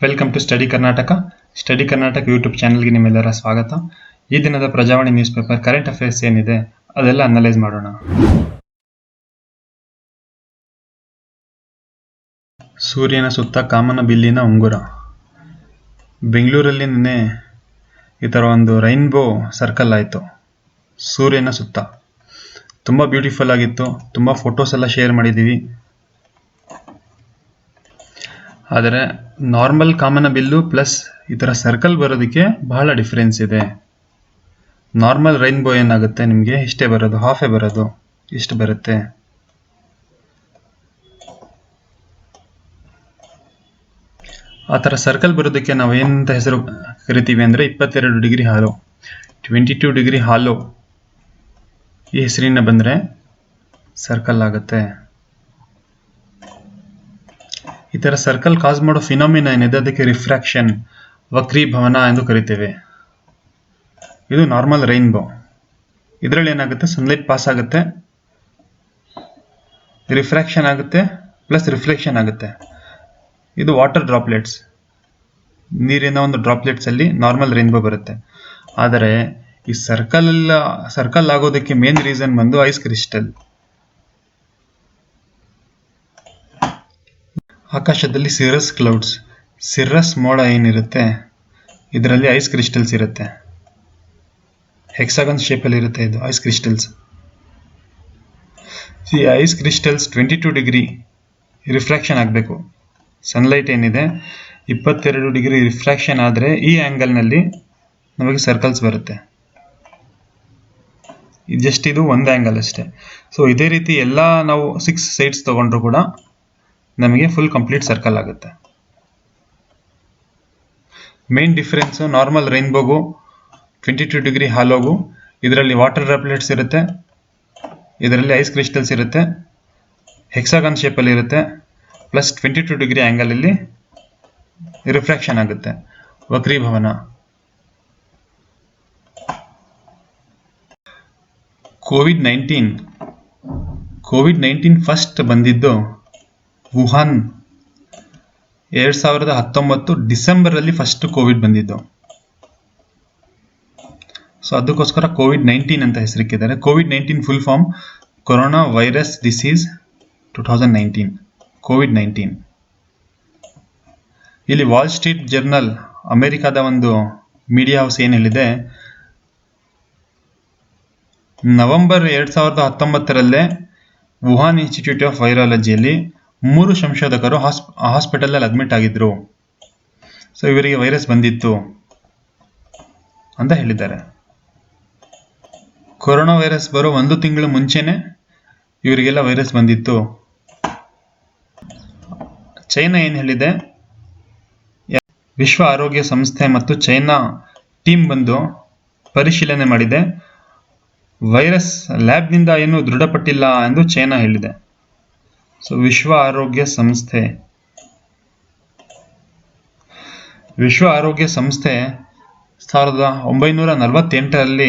Welcome to study Karnataka YouTube ಚಾನಲ್ಗೆ ನಿಮ್ಮೆಲ್ಲರ ಸ್ವಾಗತ. ಈ ದಿನದ Prajavani news paper current affairs ಏನಿದೆ ಅದೆಲ್ಲ ಅನಲೈಸ್ ಮಾಡೋಣ. ಸೂರ್ಯನ ಸುತ್ತ ಕಾಮನ ಬಿಲ್ಲಿನ ಉಂಗುರ. ಬೆಂಗಳೂರಲ್ಲಿ ನಿನ್ನೆ ಈ ಥರ ಒಂದು ರೈನ್ಬೋ ಸರ್ಕಲ್ ಆಯಿತು ಸೂರ್ಯನ ಸುತ್ತ. ತುಂಬ ಬ್ಯೂಟಿಫುಲ್ ಆಗಿತ್ತು. ತುಂಬ ಫೋಟೋಸ್ ಎಲ್ಲ ಶೇರ್ ಮಾಡಿದ್ದೀವಿ. ಆದರೆ ನಾರ್ಮಲ್ ಕಾಮನ ಬಿಲ್ಲು ಪ್ಲಸ್ ಈ ಥರ ಸರ್ಕಲ್ ಬರೋದಕ್ಕೆ ಬಹಳ ಡಿಫ್ರೆನ್ಸ್ ಇದೆ. ನಾರ್ಮಲ್ ರೈನ್ಬೋ ಏನಾಗುತ್ತೆ, ನಿಮಗೆ ಇಷ್ಟೇ ಬರೋದು, ಹಾಫೇ ಬರೋದು, ಇಷ್ಟು ಬರುತ್ತೆ. ಆ ಥರ ಸರ್ಕಲ್ ಬರೋದಕ್ಕೆ ನಾವು ಏನಂತ ಹೆಸರು ಕರಿತೀವಿ ಅಂದರೆ 22 ಡಿಗ್ರಿ ಹಾಲೋ, 22 ಡಿಗ್ರಿ ಹಾಲೋ ಈ ಹೆಸರಿನ ಬಂದರೆ ಸರ್ಕಲ್ ಆಗುತ್ತೆ. ಈ ಥರ ಸರ್ಕಲ್ ಕಾಸ್ ಮಾಡೋ ಫಿನಾಮಿನಾ ಏನಿದೆ ಅದಕ್ಕೆ ರಿಫ್ರಾಕ್ಷನ್, ವಕ್ರೀಭವನ ಎಂದು ಕರಿತೇವೆ. ಇದು ನಾರ್ಮಲ್ ರೈನ್ಬೋ. ಇದರಲ್ಲಿ ಏನಾಗುತ್ತೆ, ಸನ್ಲೈಟ್ ಪಾಸ್ ಆಗುತ್ತೆ, ರಿಫ್ರಾಕ್ಷನ್ ಆಗುತ್ತೆ ಪ್ಲಸ್ ರಿಫ್ಲೆಕ್ಷನ್ ಆಗುತ್ತೆ. ಇದು ವಾಟರ್ ಡ್ರಾಪ್ಲೆಟ್ಸ್, ನೀರಿನ ಒಂದು ಡ್ರಾಪ್ಲೆಟ್ಸ್ ಅಲ್ಲಿ ನಾರ್ಮಲ್ ರೈನ್ಬೋ ಬರುತ್ತೆ. ಆದರೆ ಈ ಸರ್ಕಲ್ ಆಗೋದಕ್ಕೆ ಮೇನ್ ರೀಸನ್ ಬಂದು ಐಸ್ ಕ್ರಿಸ್ಟಲ್. ಆಕಾಶದಲ್ಲಿ ಸಿರಸ್ ಮೋಡ ಏನಿರುತ್ತೆ ಇದರಲ್ಲಿ ಐಸ್ ಕ್ರಿಸ್ಟಲ್ಸ್ ಇರುತ್ತೆ. ಹೆಕ್ಸಾಗನ್ ಶೇಪಲ್ಲಿ ಇರುತ್ತೆ ಇದು ಐಸ್ ಕ್ರಿಸ್ಟಲ್ಸ್. ಈ ಐಸ್ ಕ್ರಿಸ್ಟಲ್ಸ್ 22 ಡಿಗ್ರಿ ರಿಫ್ರಾಕ್ಷನ್ ಆಗಬೇಕು. ಸನ್ಲೈಟ್ ಏನಿದೆ 22 ಡಿಗ್ರಿ ರಿಫ್ರಾಕ್ಷನ್ ಆದರೆ ಈ ಆ್ಯಂಗಲ್ನಲ್ಲಿ ನಮಗೆ ಸರ್ಕಲ್ಸ್ ಬರುತ್ತೆ. ಜಸ್ಟ್ ಇದು ಒಂದು ಆ್ಯಂಗಲ್ ಅಷ್ಟೇ. ಸೊ ಇದೇ ರೀತಿ ಎಲ್ಲ ನಾವು 6 ಸೈಡ್ಸ್ ತಗೊಂಡ್ರು ಕೂಡ ನಮಗೆ ಫುಲ್ ಕಂಪ್ಲೀಟ್ ಸರ್ಕಲ್ ಆಗುತ್ತೆ. ಮೇನ್ ಡಿಫರೆನ್ಸ್ ನಾರ್ಮಲ್ ರೈನ್ಬೋಗೂ 22 ಡಿಗ್ರಿ ಹಾಲೋಗೂ, ಇದರಲ್ಲಿ ವಾಟರ್ ಡ್ರಾಪ್ಲೆಟ್ಸ್ ಇರುತ್ತೆ, ಇದರಲ್ಲಿ ಐಸ್ ಕ್ರಿಸ್ಟಲ್ಸ್ ಇರುತ್ತೆ, ಹೆಕ್ಸಾಗನ್ ಶೇಪಲ್ಲಿ ಇರುತ್ತೆ, ಪ್ಲಸ್ 22 ಡಿಗ್ರಿ ಆ್ಯಂಗಲಲ್ಲಿ ರಿಫ್ರಾಕ್ಷನ್ ಆಗುತ್ತೆ, ವಕ್ರೀಭವನ. ಕೋವಿಡ್-19 ಫಸ್ಟ್ ಬಂದಿದ್ದು ವುಹಾನ್ 2019 ಡಿಸೆಂಬರ್ ಅಲ್ಲಿ ಫಸ್ಟ್ ಕೋವಿಡ್ ಬಂದಿದ್ದು. ಸೊ ಅದಕ್ಕೋಸ್ಕರ ಕೋವಿಡ್-19 ಅಂತ ಹೆಸರಿಕ್ಕಿದ್ದಾರೆ. ಕೋವಿಡ್-19 full form corona virus disease 2019, ಕೋವಿಡ್-19. ಇಲ್ಲಿ ವಾಲ್ ಸ್ಟ್ರೀಟ್ ಜರ್ನಲ್, ಅಮೆರಿಕಾದ ಒಂದು ಮೀಡಿಯಾ ಹೌಸ್ ಏನು ಹೇಳಿದೆ, ನವೆಂಬರ್ 2019 ವುಹಾನ್ ಇನ್ಸ್ಟಿಟ್ಯೂಟ್ ಆಫ್ ವೈರಾಲಜಿಯಲ್ಲಿ 3 ಸಂಶೋಧಕರು ಹಾಸ್ಪಿಟಲ್ ಅಡ್ಮಿಟ್ ಆಗಿದ್ರು. ಸೊ ಇವರಿಗೆ ವೈರಸ್ ಬಂದಿತ್ತು ಅಂತ ಹೇಳಿದ್ದಾರೆ. ಕೊರೋನಾ ವೈರಸ್ ಬರೋ 1 ತಿಂಗಳು ಮುಂಚೆನೆ ಇವರಿಗೆಲ್ಲ ವೈರಸ್ ಬಂದಿತ್ತು. ಚೈನಾ ಏನು ಹೇಳಿದೆ, ವಿಶ್ವ ಆರೋಗ್ಯ ಸಂಸ್ಥೆ ಮತ್ತು ಚೈನಾ ಟೀಮ್ ಬಂದು ಪರಿಶೀಲನೆ ಮಾಡಿದೆ, ವೈರಸ್ ಲ್ಯಾಬ್ನಿಂದ ಏನು ದೃಢಪಟ್ಟಿಲ್ಲ ಎಂದು ಚೈನಾ ಹೇಳಿದೆ. ಸೊ ವಿಶ್ವ ಆರೋಗ್ಯ ಸಂಸ್ಥೆ 1948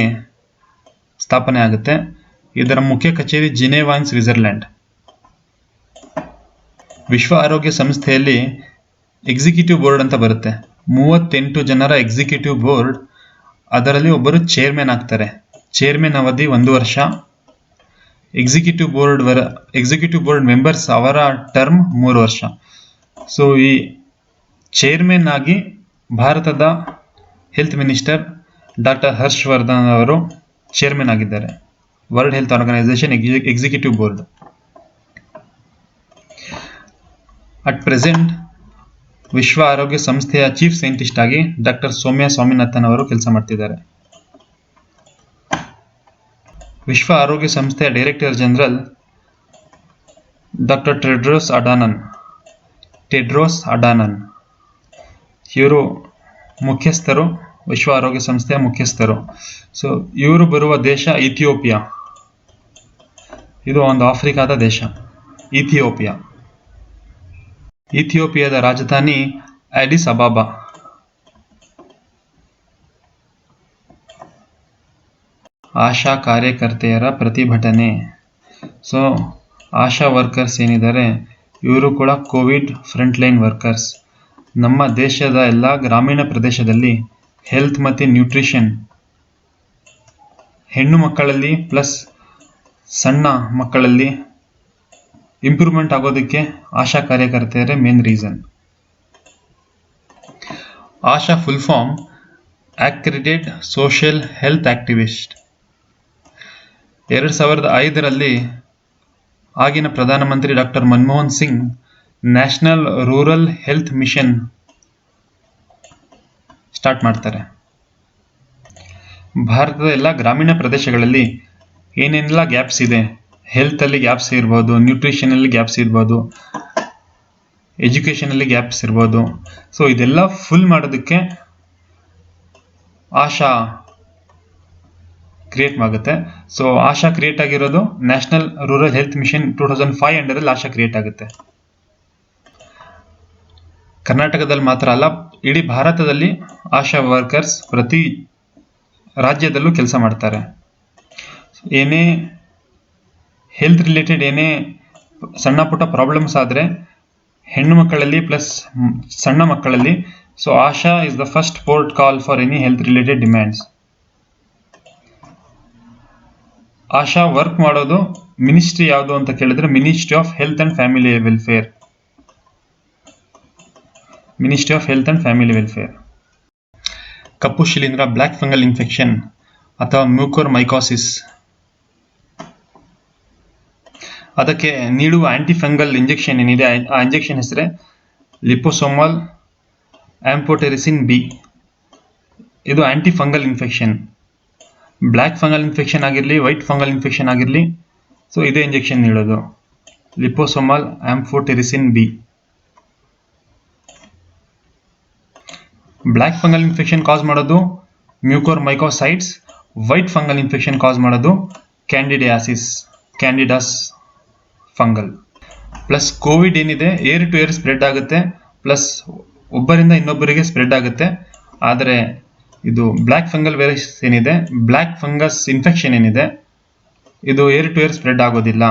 ಸ್ಥಾಪನೆ ಆಗುತ್ತೆ. ಇದರ ಮುಖ್ಯ ಕಚೇರಿ ಜಿನೇವಾ, ಸ್ವಿಟ್ಜರ್ಲೆಂಡ್. ವಿಶ್ವ ಆರೋಗ್ಯ ಸಂಸ್ಥೆಯಲ್ಲಿ ಎಕ್ಸಿಕ್ಯೂಟಿವ್ ಬೋರ್ಡ್ ಅಂತ ಬರುತ್ತೆ, 38 ಜನರ ಎಕ್ಸಿಕ್ಯೂಟಿವ್ ಬೋರ್ಡ್. ಅದರಲ್ಲಿ ಒಬ್ಬರು ಚೇರ್ಮನ್ ಆಗ್ತಾರೆ. ಚೇರ್ಮನ್ ಅವಧಿ 1 ವರ್ಷ. ಎಕ್ಸಿಕ್ಯೂಟಿವ್ ಬೋರ್ಡ್ ಮೆಂಬರ್ಸ್ ಅವರ ಟರ್ಮ್ 3 ವರ್ಷ. ಸೊ ಈ ಚೇರ್ಮನ್ ಆಗಿ ಭಾರತದ ಹೆಲ್ತ್ ಮಿನಿಸ್ಟರ್ ಡಾಕ್ಟರ್ ಹರ್ಷವರ್ಧನ್ ಅವರು ಚೇರ್ಮನ್ ಆಗಿದ್ದಾರೆ. World Health Organisation executive board. At present ವಿಶ್ವ ಆರೋಗ್ಯ ಸಂಸ್ಥೆಯ ಚೀಫ್ ಸೈಂಟಿಸ್ಟ್ ಆಗಿ ಡಾಕ್ಟರ್ ಸೌಮ್ಯ ಸ್ವಾಮಿನಾಥನ್ ಅವರು ಕೆಲಸ ಮಾಡ್ತಿದ್ದಾರೆ. ವಿಶ್ವ ಆರೋಗ್ಯ ಸಂಸ್ಥೆಯ director general doctor Tedros Adhanom ಇವರು ಮುಖ್ಯಸ್ಥರು, ವಿಶ್ವ ಆರೋಗ್ಯ ಸಂಸ್ಥೆಯ ಮುಖ್ಯಸ್ಥರು. ಸೊ ಇವರು ಬರುವ ದೇಶ ಇಥಿಯೋಪಿಯಾ. ಇದು ಒಂದು ಆಫ್ರಿಕಾದ ದೇಶ, ಇಥಿಯೋಪಿಯಾದ ರಾಜಧಾನಿ ಅಡಿಸ್ ಅಬಾಬಾ. ಆಶಾ ಕಾರ್ಯಕರ್ತೆಯರ ಪ್ರತಿಭಟನೆ. ಸೊ ಆಶಾ ವರ್ಕರ್ಸ್ ಏನಿದ್ದಾರೆ ಇವರು ಕೂಡ ಕೋವಿಡ್ ಫ್ರಂಟ್ ಲೈನ್ ವರ್ಕರ್ಸ್. ನಮ್ಮ ದೇಶದ ಎಲ್ಲ ಗ್ರಾಮೀಣ ಪ್ರದೇಶದಲ್ಲಿ ಹೆಲ್ತ್ ಮತ್ತು ನ್ಯೂಟ್ರಿಷನ್, ಹೆಣ್ಣು ಮಕ್ಕಳಲ್ಲಿ ಪ್ಲಸ್ ಸಣ್ಣ ಮಕ್ಕಳಲ್ಲಿ ಇಂಪ್ರೂವ್ಮೆಂಟ್ ಆಗೋದಕ್ಕೆ ಆಶಾ ಕಾರ್ಯಕರ್ತೆಯರೇ main reason. ASHA full form accredited social health activist. 2005ರಲ್ಲಿ ಆಗಿನ ಪ್ರಧಾನಮಂತ್ರಿ doctor Manmohan Singh National Rural Health Mission start ಮಾಡ್ತಾರೆ. ಭಾರತದ ಎಲ್ಲ ಗ್ರಾಮೀಣ ಪ್ರದೇಶಗಳಲ್ಲಿ ಏನೆಲ್ಲ ಗ್ಯಾಪ್ಸ್ ಇದೆ, ಹೆಲ್ತಲ್ಲಿ ಗ್ಯಾಪ್ಸ್ ಇರ್ಬೋದು, ನ್ಯೂಟ್ರಿಷನಲ್ಲಿ ಗ್ಯಾಪ್ಸ್ ಇರ್ಬೋದು, ಎಜುಕೇಷನಲ್ಲಿ ಗ್ಯಾಪ್ಸ್ ಇರ್ಬೋದು. ಸೊ ಇದೆಲ್ಲ ಫುಲ್ ಮಾಡೋದಕ್ಕೆ ಆಶಾ ಕ್ರಿಯೇಟ್ ಆಗುತ್ತೆ. ಸೊ ಆಶಾ ಕ್ರಿಯೇಟ್ ಆಗಿರೋದು ನ್ಯಾಷನಲ್ ರೂರಲ್ ಹೆಲ್ತ್ ಮಿಷನ್ 2005 ಅಂಡರಲ್ಲಿ ಆಶಾ ಕ್ರಿಯೇಟ್ ಆಗುತ್ತೆ. ಕರ್ನಾಟಕದಲ್ಲಿ ಮಾತ್ರ ಅಲ್ಲ, ಇಡೀ ಭಾರತದಲ್ಲಿ ಆಶಾ ವರ್ಕರ್ಸ್ ಪ್ರತಿ ರಾಜ್ಯದಲ್ಲೂ ಕೆಲಸ ಮಾಡ್ತಾರೆ. ಏನೇ ಹೆಲ್ತ್ ರಿಲೇಟೆಡ್ ಏನೇ ಸಣ್ಣ ಪುಟ್ಟ ಪ್ರಾಬ್ಲಮ್ಸ್ ಆದರೆ ಹೆಣ್ಣು ಮಕ್ಕಳಲ್ಲಿ ಪ್ಲಸ್ ಸಣ್ಣ ಮಕ್ಕಳಲ್ಲಿ, so ASHA is the first port call for any health related demands. ASHA work ಮಾಡೋದು ಮಿನಿಸ್ಟ್ರಿ ಯಾವುದು ಅಂತ ಕೇಳಿದ್ರೆ ministry of health and family welfare. Ministry of health and family welfare. ಕಪ್ಪು ಶಿಲೀಂಧ್ರ, ಬ್ಲ್ಯಾಕ್ ಫಂಗಲ್ ಇನ್ಫೆಕ್ಷನ್ ಅಥವಾ mucormycosis, ಅದಕ್ಕೆ ನೀಡುವ antifungal injection ಏನಿದೆ, ಆ ಇಂಜೆಕ್ಷನ್ ಹೆಸರೇ ಲಿಪೋಸೋಮಾಲ್ ಆಂಫೋಟೆರಿಸಿನ್ ಬಿ. ಇದು antifungal infection. Black fungal infection ಆಗಿರಲಿ, ವೈಟ್ ಫಂಗಲ್ ಇನ್ಫೆಕ್ಷನ್ ಆಗಿರಲಿ, ಸೊ ಇದೇ ಇಂಜೆಕ್ಷನ್ ನೀಡೋದು liposomal amphotericin B. Black fungal infection ಕಾಸ್ ಮಾಡೋದು ಮ್ಯೂಕೋರ್ಮೈಕೋಸೈಟ್ಸ್, ವೈಟ್ ಫಂಗಲ್ ಇನ್ಫೆಕ್ಷನ್ ಕಾಸ್ ಮಾಡೋದು ಕ್ಯಾಂಡಿಡಾಸ್ ಫಂಗಲ್. ಪ್ಲಸ್ ಕೋವಿಡ್ ಏನಿದೆ ಏರ್ ಟು ಏರ್ ಸ್ಪ್ರೆಡ್ ಆಗುತ್ತೆ, ಪ್ಲಸ್ ಒಬ್ಬರಿಂದ ಇನ್ನೊಬ್ಬರಿಗೆ ಸ್ಪ್ರೆಡ್ ಆಗುತ್ತೆ. ಆದರೆ ಇದು ಬ್ಲ್ಯಾಕ್ ಫಂಗಲ್ ವೈರಸ್ ಏನಿದೆ, ಬ್ಲ್ಯಾಕ್ ಫಂಗಸ್ ಇನ್ಫೆಕ್ಷನ್ ಏನಿದೆ, ಇದು ಏರ್ ಟು ಏರ್ ಸ್ಪ್ರೆಡ್ ಆಗೋದಿಲ್ಲ.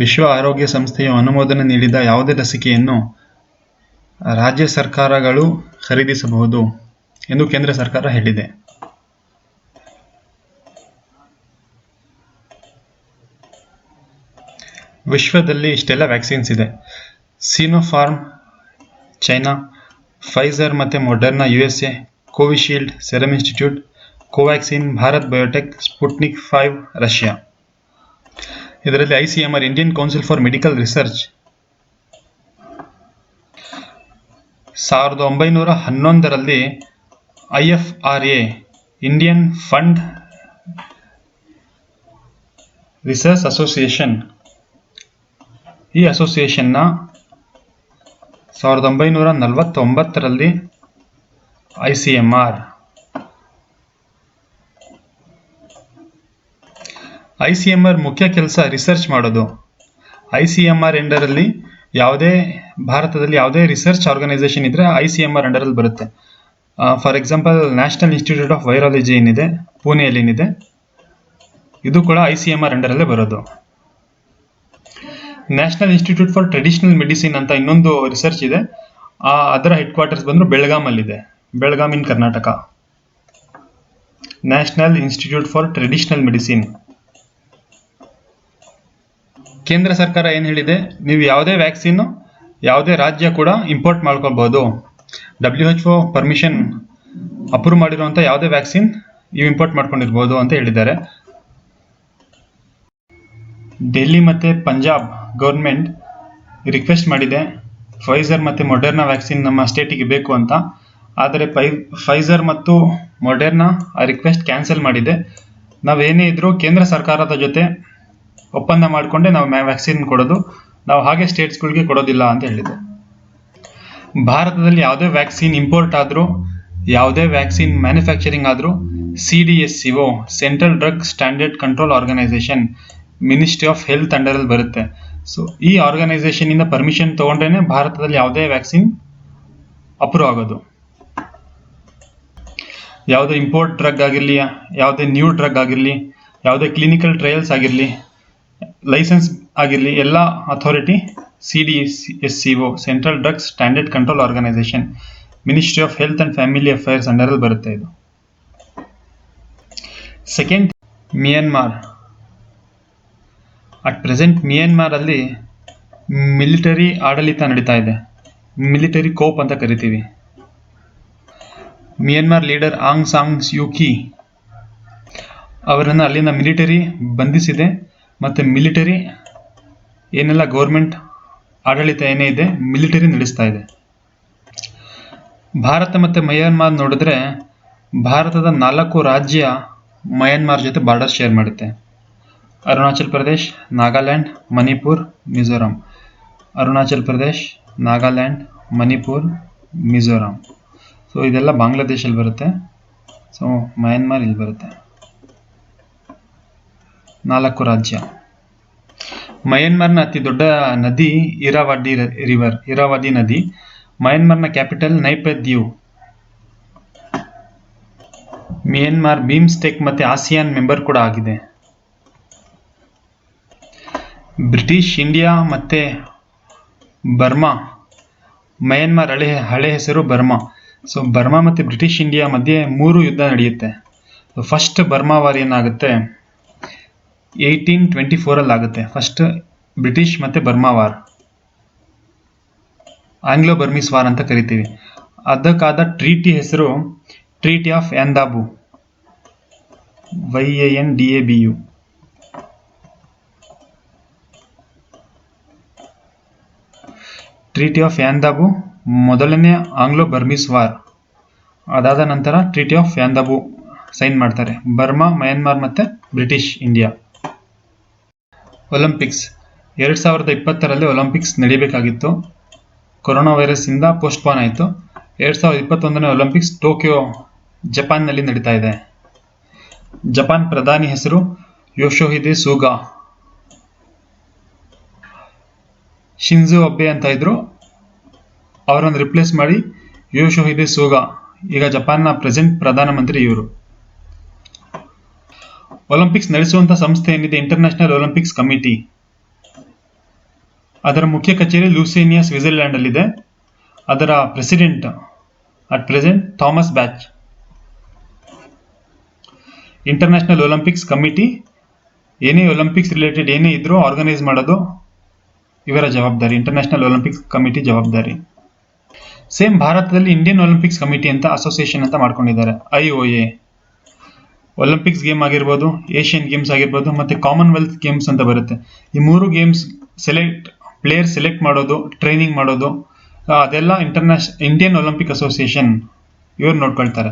ವಿಶ್ವ ಆರೋಗ್ಯ ಸಂಸ್ಥೆಯು ಅನುಮೋದನೆ ನೀಡಿದ ಯಾವುದೇ ಲಸಿಕೆಯನ್ನು ರಾಜ್ಯ ಸರ್ಕಾರಗಳು ಖರೀದಿಸಬಹುದು ಎಂದು ಕೇಂದ್ರ ಸರ್ಕಾರ ಹೇಳಿದೆ. ವಿಶ್ವದಲ್ಲಿ ಇಷ್ಟೆಲ್ಲ ವ್ಯಾಕ್ಸಿನ್ಸ್ ಇದೆ: ಸಿನೋಫಾರ್ಮ್ ಚೈನಾ, ಫೈಸರ್ ಮತ್ತು Moderna USA, Covishield Serum Institute, Covaxin Bharat Biotech, Sputnik 5 Russia. ಇದರಲ್ಲಿ ICMR Indian Council for Medical Research 1911ರಲ್ಲಿ IFRA Indian Fund Research Association, ಈ ಅಸೋಸಿಯೇಷನ್ನ 1949ರಲ್ಲಿ ICMR ಮುಖ್ಯ ಕೆಲಸ ರಿಸರ್ಚ್ ಮಾಡೋದು. ICMR ಅಂಡರಲ್ಲಿ ಭಾರತದಲ್ಲಿ ಯಾವುದೇ ರಿಸರ್ಚ್ ಆರ್ಗನೈಸೇಷನ್ ಇದ್ರೆ ICMR ಅಂಡರಲ್ಲಿ ಬರುತ್ತೆ. For example National Institute of Virology ಏನಿದೆ ಪುಣೆಯಲ್ಲಿ ಏನಿದೆ, ಇದು ಕೂಡ ICMR ಅಂಡರಲ್ಲೇ ಬರೋದು. National Institute for Traditional Medicine ಅಂತ ಇನ್ನೊಂದು ರಿಸರ್ಚ್ ಇದೆ, ಅದರ ಹೆಡ್ ಕ್ವಾರ್ಟರ್ಸ್ ಬಂದು ಬೆಳಗಾಮಲ್ಲಿದೆ, Belgaum in Karnataka. National Institute for Traditional Medicine. ಕೇಂದ್ರ ಸರ್ಕಾರ ಏನು ಹೇಳಿದೆ, ನೀವು ಯಾವುದೇ ವ್ಯಾಕ್ಸಿನ್ ಯಾವುದೇ ರಾಜ್ಯ ಕೂಡ ಇಂಪೋರ್ಟ್ ಮಾಡ್ಕೊಳ್ಬೋದು. WHO ಪರ್ಮಿಷನ್ ಅಪ್ರೂವ್ ಮಾಡಿರುವಂಥ ಯಾವುದೇ ವ್ಯಾಕ್ಸಿನ್ ನೀವು ಇಂಪೋರ್ಟ್ ಮಾಡ್ಕೊಂಡಿರ್ಬೋದು ಅಂತ ಹೇಳಿದ್ದಾರೆ. ಡೆಲ್ಲಿ ಮತ್ತು ಪಂಜಾಬ್ ಗೌರ್ಮೆಂಟ್ ರಿಕ್ವೆಸ್ಟ್ ಮಾಡಿದೆ ಫೈಸರ್ ಮತ್ತು ಮೊಡರ್ನಾ ವ್ಯಾಕ್ಸಿನ್ ನಮ್ಮ ಸ್ಟೇಟಿಗೆ ಬೇಕು ಅಂತ. ಆದರೆ ಫೈಸರ್ ಮತ್ತು ಮೊಡರ್ನಾ ಆ ರಿಕ್ವೆಸ್ಟ್ ಕ್ಯಾನ್ಸಲ್ ಮಾಡಿದೆ. ನಾವೇನೇ ಇದ್ರೂ ಕೇಂದ್ರ ಸರ್ಕಾರದ ಜೊತೆ ಒಪ್ಪಂದ ಮಾಡಿಕೊಂಡೆ ನಾವು ವ್ಯಾಕ್ಸಿನ್ ಕೊಡೋದು, ನಾವು ಹಾಗೆ ಸ್ಟೇಟ್ಸ್ಗಳಿಗೆ ಕೊಡೋದಿಲ್ಲ ಅಂತ ಹೇಳಿದೆ. ಭಾರತದಲ್ಲಿ ಯಾವುದೇ ವ್ಯಾಕ್ಸಿನ್ ಇಂಪೋರ್ಟ್ ಆದರೂ, ಯಾವುದೇ ವ್ಯಾಕ್ಸಿನ್ ಮ್ಯಾನುಫ್ಯಾಕ್ಚರಿಂಗ್ ಆದರೂ CDSCO Central Drug Standard Control Organisation Ministry of Health ಅಂಡರಲ್ಲಿ ಬರುತ್ತೆ. ಸೊ ಈ ಆರ್ಗನೈಸೇಷನ್ ಇಂದ ಪರ್ಮಿಷನ್ ತಗೊಂಡ್ರೇನೆ ಭಾರತದಲ್ಲಿ ಯಾವುದೇ ವ್ಯಾಕ್ಸಿನ್ ಅಪ್ರೂವ್ ಆಗೋದು. ಯಾವುದೇ ಇಂಪೋರ್ಟ್ ಡ್ರಗ್ ಆಗಿರಲಿ, ಯಾವುದೇ ನ್ಯೂ ಡ್ರಗ್ ಆಗಿರಲಿ, ಯಾವುದೇ ಕ್ಲಿನಿಕಲ್ ಟ್ರಯಲ್ಸ್ ಆಗಿರಲಿ, ಲೈಸೆನ್ಸ್ ಆಗಿರಲಿ, ಎಲ್ಲ authority CDSCO, Central Drugs Standard Control Organisation, Ministry of health and Family Affairs ಅಂಡರಲ್ಲಿ ಬರುತ್ತೆ ಇದು. Second, Myanmar. At present Myanmar ಅಲ್ಲಿ ಮಿಲಿಟರಿ ಆಡಳಿತ ನಡೀತಾ ಇದೆ, ಮಿಲಿಟರಿ ಕೋಪ್ ಅಂತ ಕರಿತೀವಿ. Myanmar leader Aung San Suu Kyi ಅವರನ್ನು ಅಲ್ಲಿನ ಮಿಲಿಟರಿ ಬಂಧಿಸಿದೆ, ಮತ್ತು ಮಿಲಿಟರಿ ಏನೆಲ್ಲ ಗೌರ್ಮೆಂಟ್ ಆಡಳಿತ ಏನೇ ಇದೆ ಮಿಲಿಟರಿ ನಡೆಸ್ತಾ ಇದೆ. ಭಾರತ ಮತ್ತು ಮಯನ್ಮಾರ್ ನೋಡಿದ್ರೆ, ಭಾರತದ 4 ರಾಜ್ಯ ಮಯನ್ಮಾರ್ ಜೊತೆ ಬಾರ್ಡರ್ ಶೇರ್ ಮಾಡುತ್ತೆ. ಅರುಣಾಚಲ್ ಪ್ರದೇಶ್, ನಾಗಾಲ್ಯಾಂಡ್, ಮಣಿಪುರ್, ಮಿಜೋರಾಂ. ಅರುಣಾಚಲ್ ಪ್ರದೇಶ್, ನಾಗಾಲ್ಯಾಂಡ್, ಮಣಿಪುರ್, ಮಿಜೋರಾಂ. ಸೊ ಇದೆಲ್ಲ ಬಾಂಗ್ಲಾದೇಶಲ್ಲಿ ಬರುತ್ತೆ. ಸೊ ಮಯನ್ಮಾರ್ ಇಲ್ಲಿ ಬರುತ್ತೆ. 4 ರಾಜ್ಯ. ಮಯನ್ಮಾರ್ನ ಅತಿ ದೊಡ್ಡ ನದಿ ಇರಾವದಿ ನದಿ. ಮಯನ್ಮಾರ್ನ ಕ್ಯಾಪಿಟಲ್ ನೈಪಿತಾವ್. ಮಿಯನ್ಮಾರ್ ಬಿಮ್ಸ್ಟೆಕ್ ಮತ್ತೆ ಆಸಿಯಾನ್ ಮೆಂಬರ್ ಕೂಡ ಆಗಿದೆ. ಬ್ರಿಟಿಷ್ ಇಂಡಿಯಾ ಮತ್ತೆ ಬರ್ಮಾ. ಮಯನ್ಮಾರ್ ಹಳೆ ಹೆಸರು ಬರ್ಮಾ. ಸೊ ಬರ್ಮಾ ಮತ್ತು ಬ್ರಿಟಿಷ್ ಇಂಡಿಯಾ ಮಧ್ಯೆ 3 ಯುದ್ಧ ನಡೆಯುತ್ತೆ. ಫಸ್ಟ್ ಬರ್ಮಾ ವಾರ್ ಏನಾಗುತ್ತೆ 1824 ಆಗುತ್ತೆ. ಫಸ್ಟ್ ಬ್ರಿಟಿಷ್ ಮತ್ತೆ Burma war, Anglo Burmese war ಅಂತ ಕರಿತೀವಿ. ಅದಕ್ಕಾದ ಟ್ರೀಟಿ ಹೆಸರು treaty of Yandabo, YANDABU. Treaty of Yandabo ಮೊದಲನೇ ಆಂಗ್ಲೋ ಬರ್ಮೀಸ್ ವಾರ್. ಅದಾದ ನಂತರ ಟ್ರೀಟಿ ಆಫ್ ಯಾಂದಾಬು ಸೈನ್ ಮಾಡ್ತಾರೆ ಬರ್ಮಾ, ಮಯನ್ಮಾರ್ ಮತ್ತೆ ಬ್ರಿಟಿಷ್ ಇಂಡಿಯಾ. ಒಲಿಂಪಿಕ್ಸ್ 2020ರಲ್ಲಿ ಒಲಿಂಪಿಕ್ಸ್ ನಡೀಬೇಕಾಗಿತ್ತು. ಕೊರೋನಾ ವೈರಸ್ ಇಂದ ಪೋಸ್ಟ್ಪೋನ್ ಆಯಿತು. 2021ನೇ ಒಲಿಂಪಿಕ್ಸ್ ಟೋಕಿಯೋ, ಜಪಾನ್ನಲ್ಲಿ ನಡೀತಾ ಇದೆ. ಜಪಾನ್ ಪ್ರಧಾನಿ ಹೆಸರು ಯೋಶಿಹಿದೆ ಸುಗಾ. ಶಿಂಜೋ ಅಬೆ ಅಂತ ಇದ್ರು, ಅವರನ್ನು ರಿಪ್ಲೇಸ್ ಮಾಡಿ ಯೋಶಿಹಿದೆ ಸುಗಾ ಈಗ ಜಪಾನ್ನ ಪ್ರೆಸೆಂಟ್ ಪ್ರಧಾನಮಂತ್ರಿ ಇವರು. ಒಲಿಂಪಿಕ್ಸ್ ನಡೆಸುವಂತ ಸಂಸ್ಥೆ ಏನಿದೆ ಇಂಟರ್ನ್ಯಾಷನಲ್ ಒಲಿಂಪಿಕ್ಸ್ ಕಮಿಟಿ. ಅದರ ಮುಖ್ಯ ಕಚೇರಿ ಲೂಸೇನಿಯಾ, ಸ್ವಿಟ್ಜರ್ಲ್ಯಾಂಡ್ ಅಲ್ಲಿದೆ. ಅದರ president at present Thomas batch. International Olympics committee ಏನೇ ಒಲಿಂಪಿಕ್ಸ್ ರಿಲೇಟೆಡ್ ಏನೇ ಇದ್ರೂ ಆರ್ಗನೈಸ್ ಮಾಡೋದು ಇವರ ಜವಾಬ್ದಾರಿ, ಇಂಟರ್ನ್ಯಾಷನಲ್ ಒಲಿಂಪಿಕ್ಸ್ ಕಮಿಟಿ ಜವಾಬ್ದಾರಿ. ಸೇಮ್ ಭಾರತದಲ್ಲಿ ಇಂಡಿಯನ್ ಒಲಿಂಪಿಕ್ಸ್ ಕಮಿಟಿ ಅಂತ ಅಸೋಸಿಯೇಷನ್ ಅಂತ ಮಾಡ್ಕೊಂಡಿದ್ದಾರೆ, IOA. ಒಲಿಂಪಿಕ್ಸ್ ಗೇಮ್ ಆಗಿರ್ಬೋದು, ಏಷ್ಯನ್ ಗೇಮ್ಸ್ ಆಗಿರ್ಬೋದು, ಮತ್ತೆ ಕಾಮನ್ವೆಲ್ತ್ ಗೇಮ್ಸ್ ಅಂತ ಬರುತ್ತೆ. ಈ 3 ಗೇಮ್ಸ್ ಪ್ಲೇಯರ್ ಸೆಲೆಕ್ಟ್ ಮಾಡೋದು, ಟ್ರೈನಿಂಗ್ ಮಾಡೋದು, ಅದೆಲ್ಲ ಇಂಡಿಯನ್ ಒಲಿಂಪಿಕ್ ಅಸೋಸಿಯೇಷನ್ ಇವ್ರು ನೋಡ್ಕೊಳ್ತಾರೆ.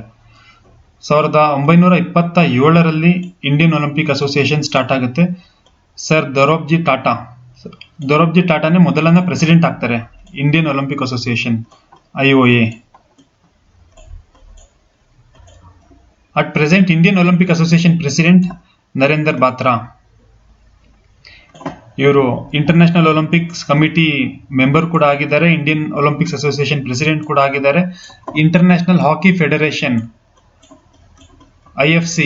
1927ರಲ್ಲಿ ಇಂಡಿಯನ್ ಒಲಿಂಪಿಕ್ ಅಸೋಸಿಯೇಷನ್ ಸ್ಟಾರ್ಟ್ ಆಗುತ್ತೆ. ಸರ್ ದೊರೊಬ್ಜಿ ಟಾಟಾನೇ ಮೊದಲನೇ ಪ್ರೆಸಿಡೆಂಟ್ ಆಗ್ತಾರೆ Indian Olympic association, IOA. At present Indian Olympic association president Narender Batra. ಇವರು ಇಂಟರ್ನ್ಯಾಷನಲ್ ಒಲಿಂಪಿಕ್ಸ್ ಕಮಿಟಿ ಮೆಂಬರ್ ಕೂಡ ಆಗಿದ್ದಾರೆ, ಇಂಡಿಯನ್ ಒಲಿಂಪಿಕ್ಸ್ ಅಸೋಸಿಯೇಷನ್ ಪ್ರೆಸಿಡೆಂಟ್ ಕೂಡ ಆಗಿದ್ದಾರೆ. ಇಂಟರ್ನ್ಯಾಷನಲ್ ಹಾಕಿ ಫೆಡರೇಷನ್ IFC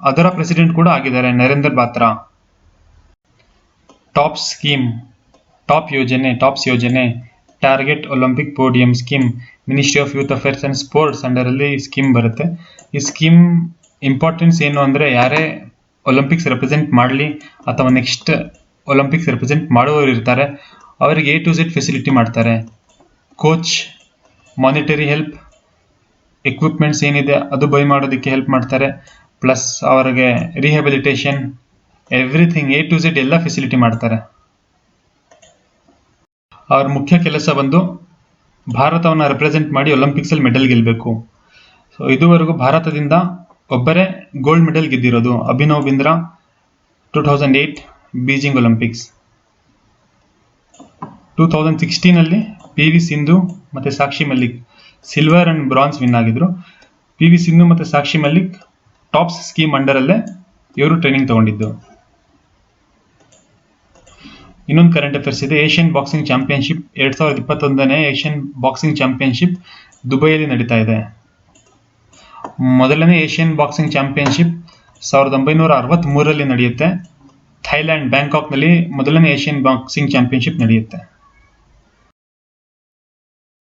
ಅದರ ಪ್ರೆಸಿಡೆಂಟ್ ಕೂಡ ಆಗಿದ್ದಾರೆ ನರೇಂದರ್ ಬಾತ್ರಾ. ಟಾಪ್ಸ್ ಯೋಜನೆ Target Olympic Podium Scheme, Ministry of Youth Affairs and Sports ಅಂಡರಲ್ಲಿ ಸ್ಕೀಮ್ ಬರುತ್ತೆ. ಈ ಸ್ಕೀಮ್ ಇಂಪಾರ್ಟೆನ್ಸ್ ಏನು ಅಂದರೆ, ಯಾರೇ ಒಲಿಂಪಿಕ್ಸ್ ರೆಪ್ರೆಸೆಂಟ್ ಮಾಡಲಿ ಅಥವಾ ನೆಕ್ಸ್ಟ್ ಒಲಿಂಪಿಕ್ಸ್ ರೆಪ್ರೆಸೆಂಟ್ ಮಾಡುವವರು ಇರ್ತಾರೆ, ಅವರಿಗೆ A to Z ಫೆಸಿಲಿಟಿ ಮಾಡ್ತಾರೆ. ಕೋಚ್, ಮಾನಿಟರಿ ಹೆಲ್ಪ್, ಎಕ್ವಿಪ್ಮೆಂಟ್ಸ್ ಏನಿದೆ ಅದು ಬೈ ಮಾಡೋದಕ್ಕೆ ಹೆಲ್ಪ್ ಮಾಡ್ತಾರೆ. ಪ್ಲಸ್ ಅವರಿಗೆ rehabilitation, everything A to Z ಎಲ್ಲ ಫೆಸಿಲಿಟಿ ಮಾಡ್ತಾರೆ. ಅವ್ರ ಮುಖ್ಯ ಕೆಲಸ ಬಂದು ಭಾರತವನ್ನು ರೆಪ್ರೆಸೆಂಟ್ ಮಾಡಿ ಒಲಿಂಪಿಕ್ಸಲ್ಲಿ ಮೆಡಲ್ ಗೆಲ್ಲಬೇಕು. ಸೊ ಇದುವರೆಗೂ ಭಾರತದಿಂದ ಒಬ್ಬರೇ ಗೋಲ್ಡ್ ಮೆಡಲ್ ಗೆದ್ದಿರೋದು ಅಭಿನವ್ ಬಿಂದ್ರಾ 2008 ಬೀಜಿಂಗ್ ಒಲಿಂಪಿಕ್ಸ್. 2016ನಲ್ಲಿ PV ಸಿಂಧು ಮತ್ತು Sakshi Malik silver and bronze win ಆಗಿದ್ರು. PV ಸಿಂಧು ಮತ್ತು ಸಾಕ್ಷಿ ಮಲ್ಲಿಕ್ ಟಾಪ್ಸ್ ಸ್ಕೀಮ್ ಅಂಡರಲ್ಲೇ ಇವರು ಟ್ರೈನಿಂಗ್ ತಗೊಂಡಿದ್ದು. ಇನ್ನೊಂದು ಕರೆಂಟ್ ಅಫೇರ್ಸ್ ಇದೆ. ಏಷ್ಯನ್ ಬಾಕ್ಸಿಂಗ್ ಚಾಂಪಿಯನ್ಶಿಪ್ 2021ನೇ ಏಷ್ಯನ್ ಬಾಕ್ಸಿಂಗ್ ಚಾಂಪಿಯನ್ಶಿಪ್ ದುಬೈಯಲ್ಲಿ ನಡೀತಾ ಇದೆ. ಮೊದಲನೇ ಏಷ್ಯನ್ ಬಾಕ್ಸಿಂಗ್ ಚಾಂಪಿಯನ್ಶಿಪ್ 1963ರಲ್ಲಿ ನಡೆಯುತ್ತೆ. ಥೈಲ್ಯಾಂಡ್ ಬ್ಯಾಂಕಾಕ್ನಲ್ಲಿ ಮೊದಲನೇ ಏಷ್ಯನ್ ಬಾಕ್ಸಿಂಗ್ ಚಾಂಪಿಯನ್ಶಿಪ್ ನಡೆಯುತ್ತೆ.